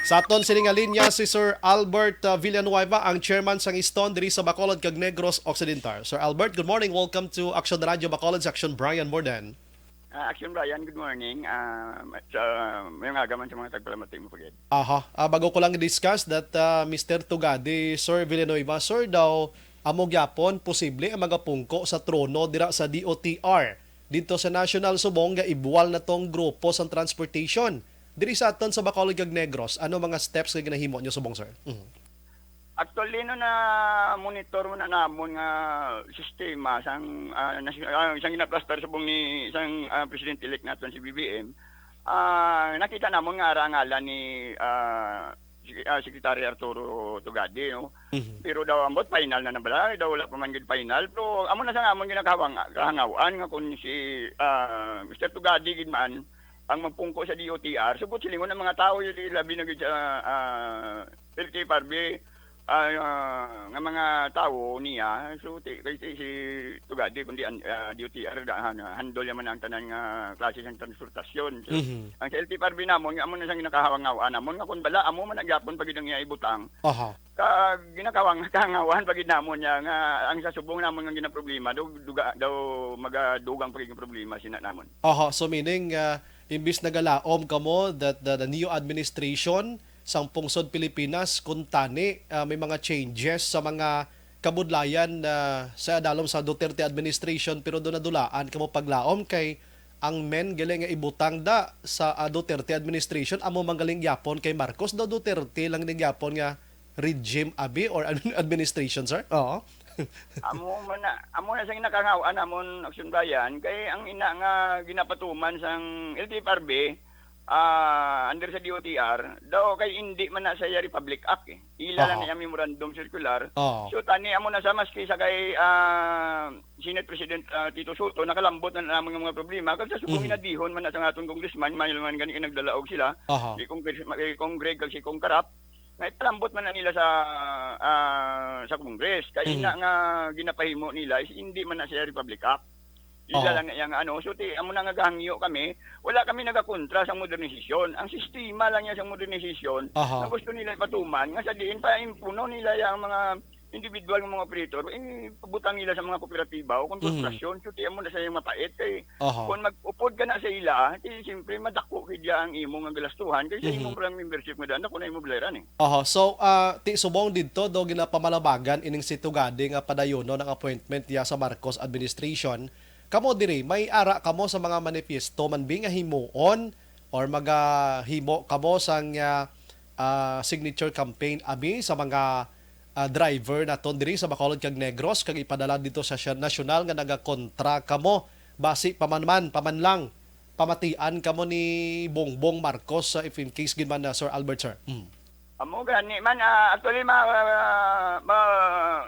Sa aton sining nga linya si Sir Albert Villanueva, ang chairman sang Iston diri sa Bacolod kag Negros Occidental. Sir Albert, good morning. Welcome to Action Radio Bacolod, Action Brian Morden. Action Brian, good morning. May nga gaman sa mga tagpalamating mo pagid. Bago ko lang i-discuss that Mr. Tugadi, Sir Villanueva, sir daw amo gyapon posible ang magapungko sa trono dira sa DOTR dito sa National Subong nga ibuwal na tong grupo sa transportation. Diri sa aton sa Bacolod kag Negros, ano mga steps nga ginahimo nyo subong, sir? Actually, no na monitor mo na namon nga sistema isang ginaplastar sa ni isang president-elect naton si BBM, nakita namon nga arangalan ni Secretary Arturo Tugadi, no? Pero daw ambot final na nabala, daw wala pa man gid final. Pero amo na sa amon ginakahangawaan nga kun si Mr. Tugadi gid man ang magpungko sa DOTR, subot silingon ng mga tao yung labi na sa LTFRB nga mga tao niya. So, kay si Tugadi, kundi DOTR, handle yaman ang tanan nga klase ng transportasyon. So, ang sa LTFRB namon, amon na siyang ginakahawang-awaan namon, nga kung bala, amo man nagyapon pag niya ibutang. Ginakawang-kahangawan pag namon niya, nga ang sa subong namon nga ginaproblema, daw magadugang pagiging problema sina namon. So meaning, imbis nagalaom kamo that the new administration sang pungsod Pilipinas kuntani may mga changes sa mga kabudlayan sa adalom sa Duterte administration, pero do nadulaan kamo paglaom kay ang men gali nga ibutang da sa Duterte administration amo manggaling yapon kay Marcos daw Duterte lang ning yapon nga regime abi or administration, sir. amo na sa nakangawaan amon Action Brian kay ang ina nga ginapatuman sang LTFRB under sa DOTR daw kay hindi man na sa Republic Act ila lang niya memorandum circular. So tani amo na sa maski sa kay Senate President Tito Soto nakalambot na namang mga problema kag sa subong inadihon man na sa aton congressman man gani nagdalaog sila si Congreg kag si Kong Karap nga ipalambot man na nila sa Congress kay ina nga ginapahimo nila is hindi man na sa Republic Act. Ila lang yang so amo na nga gahangyo kami, wala kami nagakontra sa modernisasyon. Ang sistema lang niya sa modernisasyon na gusto nila patuman nga sa diin pa impuno nila yang mga individual ng mga operator, pabutang nila sa mga kooperatiba o kontrasyon, so amo na sa yung mapait kay kung mag-upod ka na sa ila, siyempre madako kay ang imong nga galastuhan kay sa imong membership nga daan na imo bilaran So ti subong didto do ginapamalabagan ining si Tugadi nga padayono ng appointment ya sa Marcos administration. Kamo diri may ara kamo sa mga manifesto man bi nga himuon or magahimo kamo sang signature campaign abi sa mga driver naton diri sa Bacolod kag Negros kag ipadala dito sa nasyonal nga nagakontra kamo basi paman lang pamatian kamo ni Bongbong Marcos if in case gid man na Sir Albert, sir. Amo gani man actually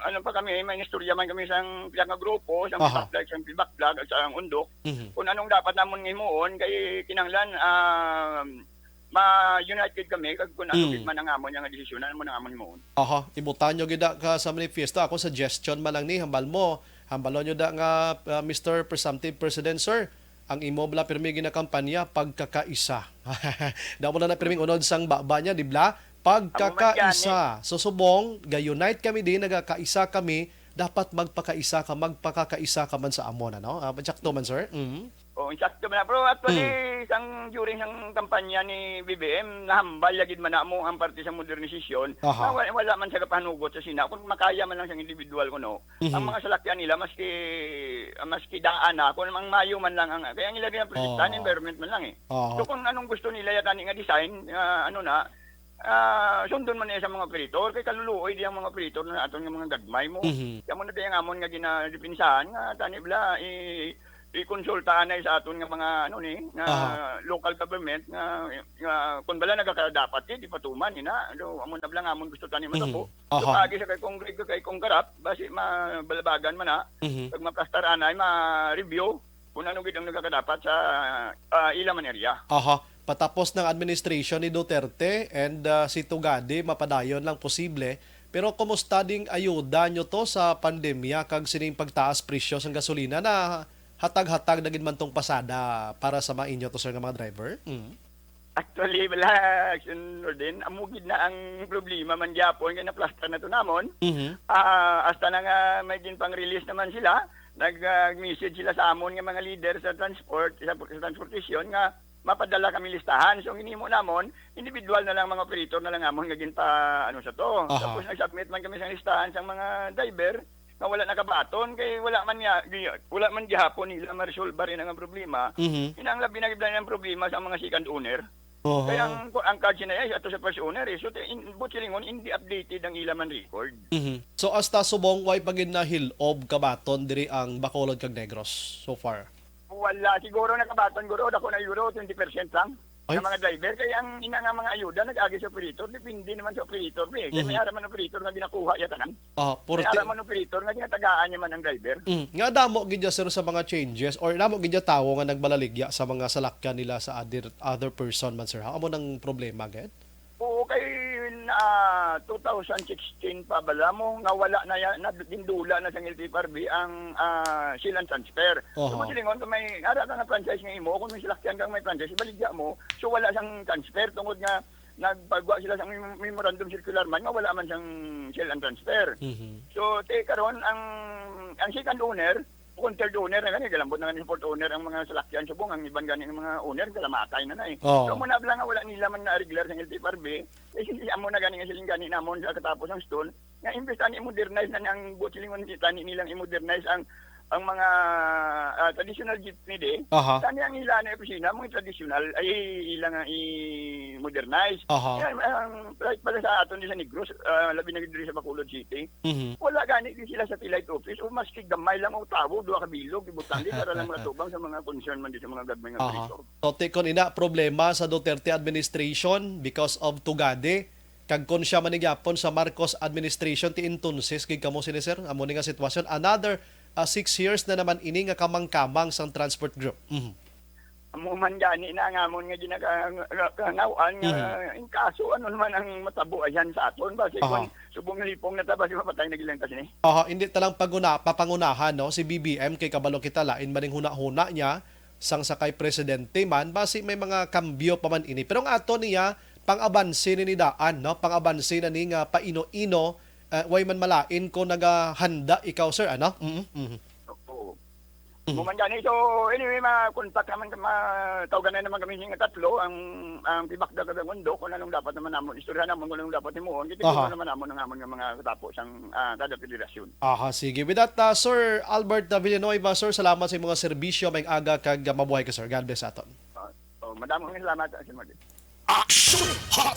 ano pa kami may istorya man kami sang nga grupo sang backflag sang backflag at sang undok kung anong dapat namon himuon kay kinanglan ma-united kami kag kung ano man ang amon nga desisyon mo nang amon himuon. Ibutan nyo gida ka sa manifesto. Ako suggestion man lang ni hambalon nyo da nga Mr. Presumptive President, sir, ang imo bala pirmi ginakampanya pagkakaisa. Damo na pirming unod sang baba niya, di bla? Pagkakaisa. So subong ga-unite kami din, nagakaisa kami, dapat magpakakaisa ka man sa amon, ano? Sakto man, sir. Insakto man na. Pero actually, during ang kampanya ni BBM, nahambal yagid man na mo ang parte sa modernisasyon. Wala man sa kapanugot sa Sina. Kung makaya man lang sa individual ko, no? Ang mga salakyan nila, maski daan na, kung ang mayo man lang, kaya ang ilagay ang protektahan, environment man lang So kung anong gusto nila yatani nga design, sundon man niya sa mga operator, kay kaluluoy di ang mga operator na aton nga mga gagmay mo. Kaya mo na di ang amon nga ginadipinsahan, nga tani bla, i-konsultaan na sa aton nga mga local government nga kung bala nagakadapat di patuman ina amo na bala amon gusto tani matapo so agi sa kay Congreg kay Kong Karap basi mabalabagan man na pag maplastar anay ma-review kung ano gid ang nagakadapat sa ilaman area. Patapos ng administration ni Duterte and si Tugadi mapadayon lang posible, pero kumusta ding ayuda nyo to sa pandemya kag sining pagtaas presyo sa gasolina na hatag-hatag na gid man tong pasada para sa mga inyo to, sir, nga mga driver? Actually, wala action din. Amugid na ang problema man gyapon kay na-plaster na to namon. Mhm. Hasta na nga may pang-release naman sila. Nag-message sila sa amon nga mga leader sa transportasyon nga mapadala kami listahan. So hinimo namon, individual na lang mga operator na lang amon nga ginpa ano sa to. Aha. Tapos nag-submit man kami sa listahan sa mga driver nga wala nakabaton kay wala man gihapon nila ma-resolve rin ang problema. Mhm. Inang labi na giblan ang problema sa mga second owner. Oho. Kaya ang card na ato sa first owner so butsilingon hindi updated ang ilaman record. Mhm. So hasta subong way pagin na hilob kabaton diri ang Bacolod kag Negros so far. Wala siguro nakabaton guro dako na euro 20% lang. Ay. Ng mga driver kaya ang ina nga mga ayuda nag-agi sa operator depende naman sa operator kaya may araman operator nga ginakuha ya tanan. May Purti. araman operator nga ginatagaan niya man ang driver. Nga damo gid sir sa mga changes or damo gid tawo nga nagbaligya sa mga salakyan nila sa other person man sir. Amo nang problema gid? Oo, kay 2016 pa bala mo nga wala na yan, dindula na sa LTFRB ang silang transfer. Oho. So silingon kung may ara ka nga franchise nga imo, kung may silakyan kang may franchise, ibaligya mo. So wala siyang transfer tungod nga nagpagawa sila sa memorandum circular man nga wala man siyang sell and transfer. Mhm. So karon ang second owner kung third owner na gani, galambot na gani fourth owner ang mga salakyan subong ang iban gani ng mga owner kalamatay na eh. Oo. So muna bala nga wala nila man na regular sa LTFRB, eh hindi amo na gani nga siling gani namon sa katapos ang stone, nga imbes na i-modernize na ang butsilingon tani nilang i-modernize ang mga traditional jeepney de. Aha. Tani ang ila na opisina mga traditional ay ilang nga i-modernize. Aha. Yan, right pala sa aton di sa Negros, labi na diri sa Bacolod City. Mhm. Wala gani din sila sa Pilite office o maski gamay lang o tawo duha ka bilog ibutan di para lang matubang sa mga concern man di sa mga gagmay nga Aha. operator. So tikon ina problema sa Duterte administration because of Tugade kag kon siya manigyapon sa Marcos administration ti intunsis gid kamo sini sir amo ni nga sitwasyon another 6 years na naman ini nga kamang-kamang sang transport group. Mhm. Amo man gani na nga amon nga ginagangawaan nga in kaso ano naman ang matabo ayan sa aton basi Aha. kon subong lipong na tabas mapatay na gilang tas ni. Hindi talang papangunahan no si BBM kay kabalo kita lain maning huna-huna niya sang sakay presidente man basi may mga kambyo pa man ini pero ang ato niya pang-abanse ni daan no pang-abanse na ni nga paino-ino way man malain ko nagahanda ikaw sir ano Oo. Muman gani so anyway ma-contact naman tawagan na naman kami nga tatlo ang pibakda kada mundo kung anong dapat naman namon istorya namon kung anong dapat himuon kiti Aha. naman namon ng amon nga mga katapos ang kada federasyon. Sige with that Sir Albert Villanueva sir salamat sa imong mga serbisyo may aga kag mabuhay ka sir God bless aton. Madamong salamat sa mga Action Hot